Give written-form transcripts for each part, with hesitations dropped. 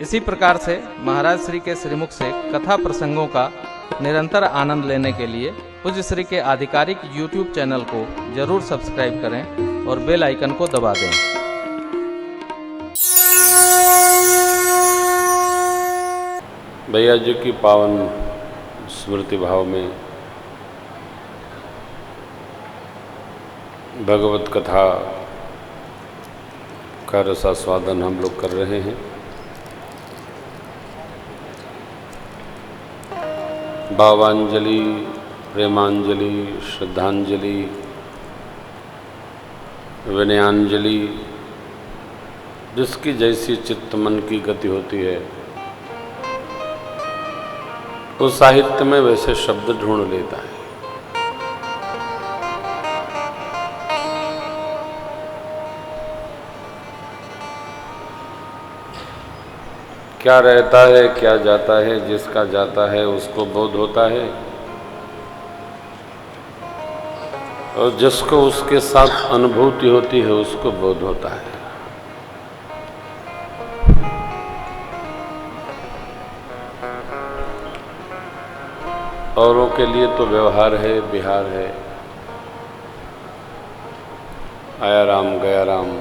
इसी प्रकार से महाराज श्री के श्रीमुख से कथा प्रसंगों का निरंतर आनंद लेने के लिए पूज्य श्री के आधिकारिक YouTube चैनल को जरूर सब्सक्राइब करें और बेल आइकन को दबा दें। भैया जी की पावन स्मृति भाव में भगवत कथा का रसास्वादन हम लोग कर रहे हैं। भावांजलि, प्रेमांजलि, श्रद्धांजलि, विनयांजलि, जिसकी जैसी चित्त मन की गति होती है उस साहित्य में वैसे शब्द ढूंढ लेता है। क्या रहता है, क्या जाता है, जिसका जाता है उसको बोध होता है और जिसको उसके साथ अनुभूति होती है उसको बोध होता है। औरों के लिए तो व्यवहार है, बिहार है, आया राम गया राम।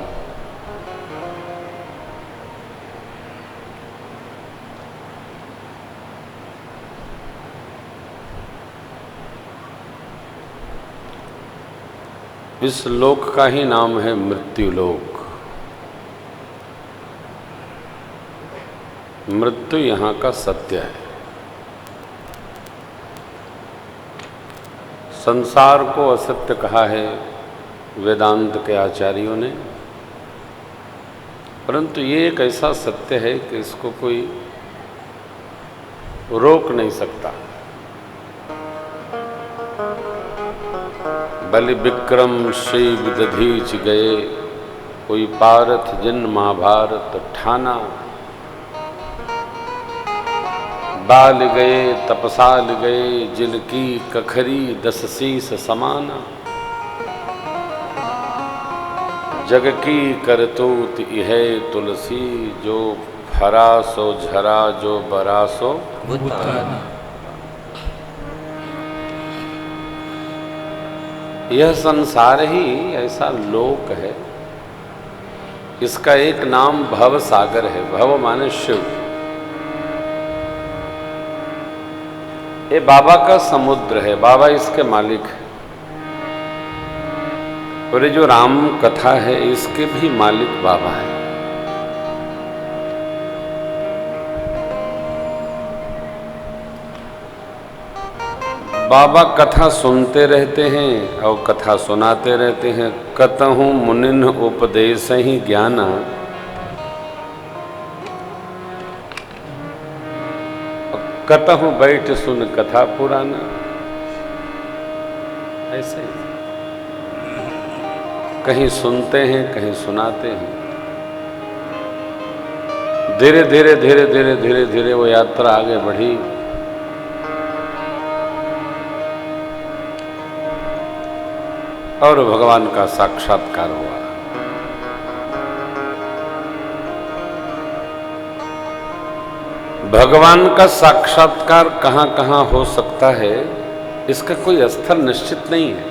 इस लोक का ही नाम है मृत्यु लोक। मृत्यु यहाँ का सत्य है। संसार को असत्य कहा है वेदांत के आचार्यों ने, परंतु ये एक ऐसा सत्य है कि इसको कोई रोक नहीं सकता। बलि विक्रम शिव दधीच गए, कोई पारथ जिन महाभारत ठाना। बाल गए तपसाल गए, जिनकी कखरी 10 शीस समाना। जग की करतूत इह तुलसी, जो फरा सो झरा, जो बरा सो बुताना। यह संसार ही ऐसा लोक है, इसका एक नाम भव सागर है। भव माने शिव। ये बाबा का समुद्र है, बाबा इसके मालिक है। और ये जो राम कथा है इसके भी मालिक बाबा है। बाबा कथा सुनते रहते हैं और कथा सुनाते रहते हैं। कतहु मुनिन उपदेश ही ज्ञाना, कतहु बैठ सुन कथा पुराना। ऐसे ही कहीं सुनते हैं, कहीं सुनाते हैं। धीरे धीरे धीरे धीरे धीरे धीरे वो यात्रा आगे बढ़ी। और भगवान का साक्षात्कार हुआ। भगवान का साक्षात्कार कहाँ कहाँ हो सकता है, इसका कोई स्थल निश्चित नहीं है।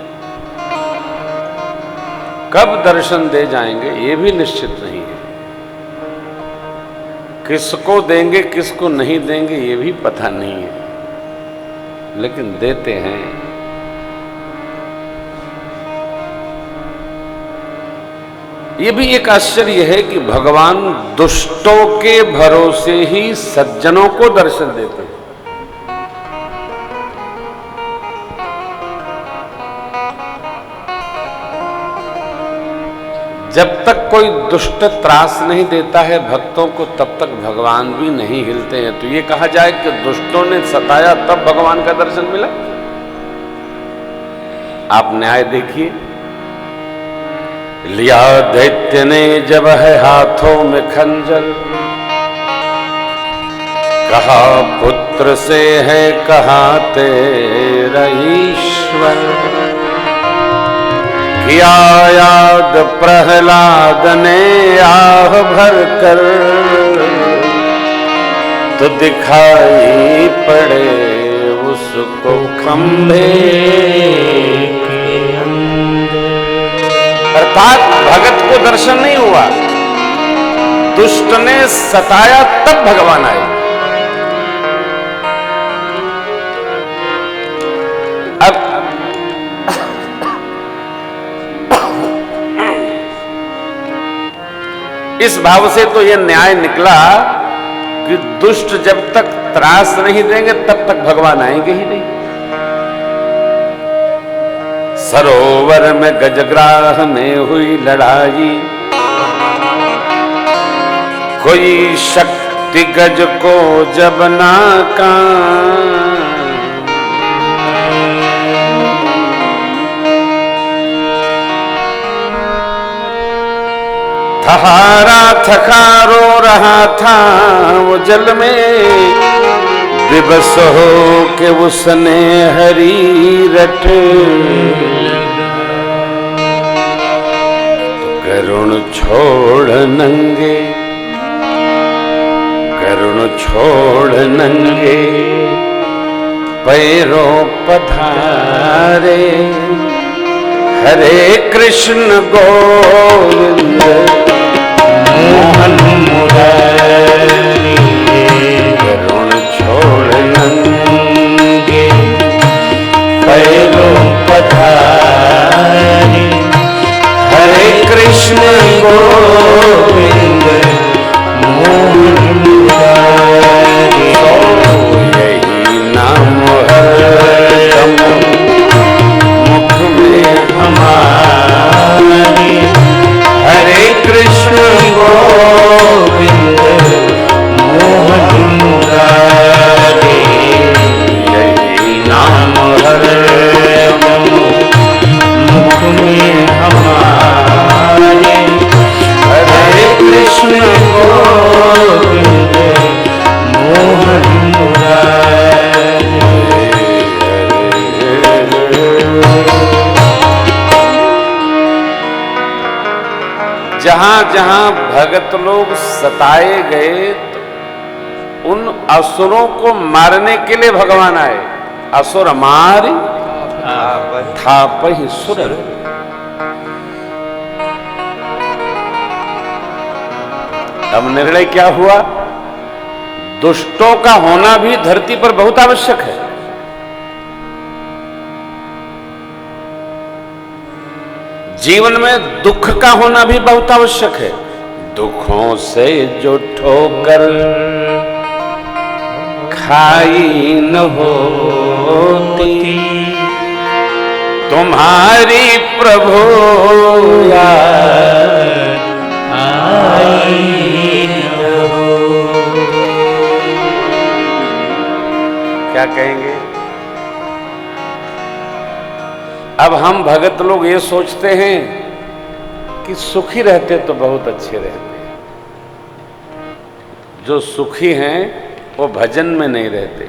कब दर्शन दे जाएंगे ये भी निश्चित नहीं है। किसको देंगे किसको नहीं देंगे ये भी पता नहीं है, लेकिन देते हैं। ये भी एक आश्चर्य है कि भगवान दुष्टों के भरोसे ही सज्जनों को दर्शन देते हैं। जब तक कोई दुष्ट त्रास नहीं देता है भक्तों को, तब तक भगवान भी नहीं हिलते हैं। तो ये कहा जाए कि दुष्टों ने सताया तब भगवान का दर्शन मिला। आप न्याय देखिए। लिया दैत्य ने जब है हाथों में खंजर, कहा पुत्र से है कहा तेरा ईश्वर। किया याद प्रहलाद ने आह भर कर, तो दिखाई पड़े उसको खंभे के अंदर। अर्थात भगत को दर्शन नहीं हुआ, दुष्ट ने सताया तब भगवान आए। अब इस भाव से तो यह न्याय निकला कि दुष्ट जब तक त्रास नहीं देंगे तब तक भगवान आएंगे ही नहीं। सरोवर में गजग्राह में हुई लड़ाई, कोई शक्ति गज को जब नाकाम, थहारा थका रो रहा था वो जल में, विवश हो के उसने हरी रट करुण छोड़ नंगे, करुण छोड़ नंगे पैरों पधारे, हरे कृष्ण गोविंद मोहन मुरारी, करुण छोड़ नंगे पैरों पधारे, हरे कृष्ण गोविंद मोहन मुरारी। यही नाम हरदम मुख में हमारे, हरे कृष्ण गोविंद मोहन मुरारी। यही नाम हरदम मुख में हमारे, हरे कृष्ण गोविंद मोहन मुरारी। जहां जहां भगत लोग सताए गए तो उन असुरों को मारने के लिए भगवान आए। असुर मारी थापहि सुर। अब निर्णय क्या हुआ? दुष्टों का होना भी धरती पर बहुत आवश्यक है। जीवन में दुख का होना भी बहुत आवश्यक है। दुखों से जो ठोकर खाई न होती, तुम्हारी प्रभु याद आई न हो। क्या कहेंगे? अब हम भगत लोग ये सोचते हैं कि सुखी रहते तो बहुत अच्छे रहते। जो सुखी हैं वो भजन में नहीं रहते।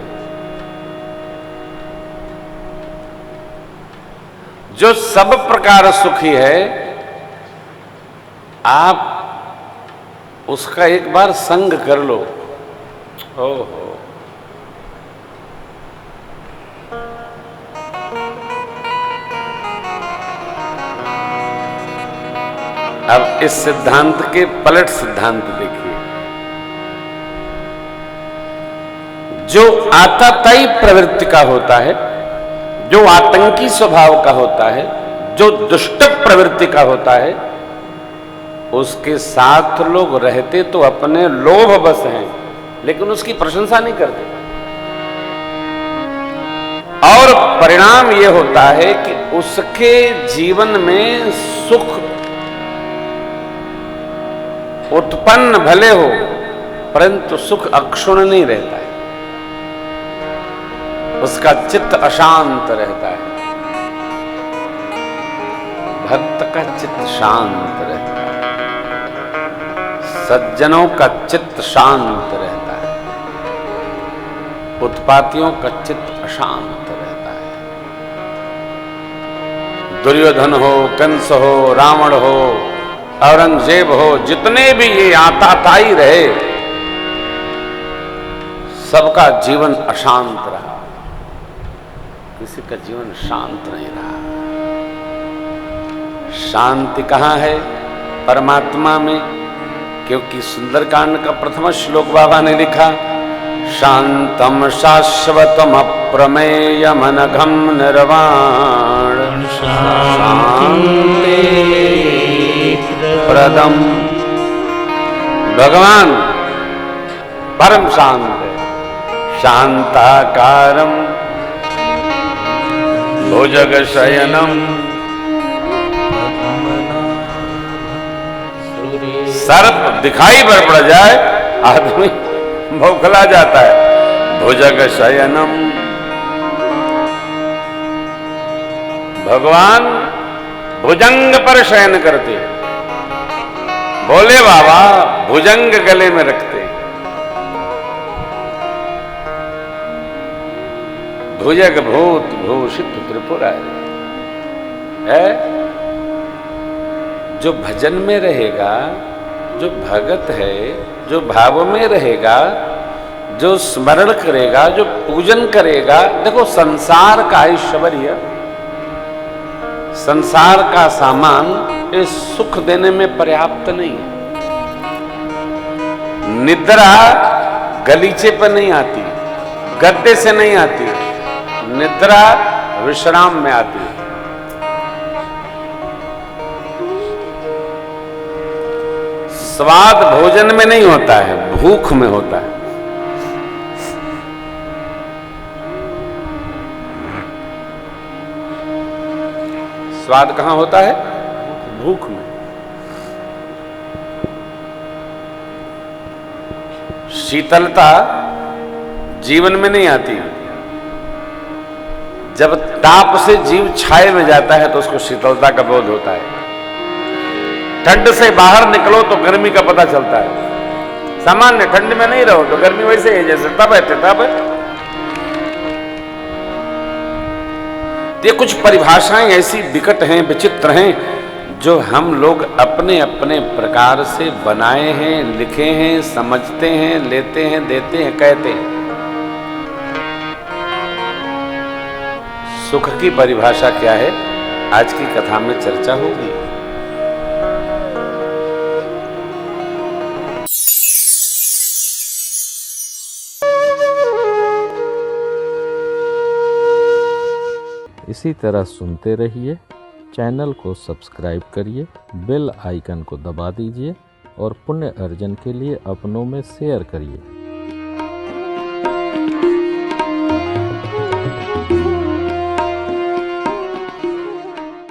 जो सब प्रकार सुखी है, आप उसका एक बार संग कर लो। ओहो, अब इस सिद्धांत के पलट सिद्धांत देखिए। जो आताताई प्रवृत्ति का होता है, जो आतंकी स्वभाव का होता है, जो दुष्ट प्रवृत्ति का होता है, उसके साथ लोग रहते तो अपने लोभ बस हैं, लेकिन उसकी प्रशंसा नहीं करते। और परिणाम यह होता है कि उसके जीवन में सुख उत्पन्न भले हो, परंतु सुख अक्षुण नहीं रहता है। उसका चित्त अशांत रहता है। भक्त का चित्त शांत रहता है, सज्जनों का चित्त शांत रहता है, उत्पातियों का चित्त अशांत रहता है। दुर्योधन हो, कंस हो, रावण हो, औरंगजेब हो, जितने भी ये आताताई रहे, सबका जीवन अशांत रहा, किसी का जीवन शांत नहीं रहा। शांति कहाँ है? परमात्मा में। क्योंकि सुंदरकांड का प्रथम श्लोक बाबा ने लिखा, शांतम शाश्वतम अप्रमेयम अनघम निर्वाण शांति प्रदम। भगवान परम शांत है, शांताकारम भुजग शयनम सर्प दिखाई पड़ जाए आदमी बौखला जाता है। भुजग शयनम, भगवान भुजंग पर शयन करते, बोले बाबा भुजंग गले में रखते। भुजग भूत भूषित त्रिपुरारी है। जो भजन में रहेगा, जो भगत है, जो भाव में रहेगा, जो स्मरण करेगा, जो पूजन करेगा। देखो संसार का ऐश्वर्य, संसार का सामान ये सुख देने में पर्याप्त नहीं है। निद्रा गलीचे पर नहीं आती, गद्दे से नहीं आती, निद्रा विश्राम में आती है। स्वाद भोजन में नहीं होता है, भूख में होता है। स्वाद कहां होता है? भूख में। शीतलता जीवन में नहीं आती। जब ताप से जीव छाए में जाता है तो उसको शीतलता का बोध होता है। ठंड से बाहर निकलो तो गर्मी का पता चलता है। सामान्य ठंड में नहीं रहो तो गर्मी वैसे है जैसे तब है तब है। ये कुछ परिभाषाएं ऐसी विकट हैं, विचित्र हैं, जो हम लोग अपने अपने प्रकार से बनाए हैं, लिखे हैं, समझते हैं, लेते हैं, देते हैं, कहते हैं। सुख की परिभाषा क्या है, आज की कथा में चर्चा होगी। इसी तरह सुनते रहिए। चैनल को सब्सक्राइब करिए, बेल आइकन को दबा दीजिए और पुण्य अर्जन के लिए अपनों में शेयर करिए।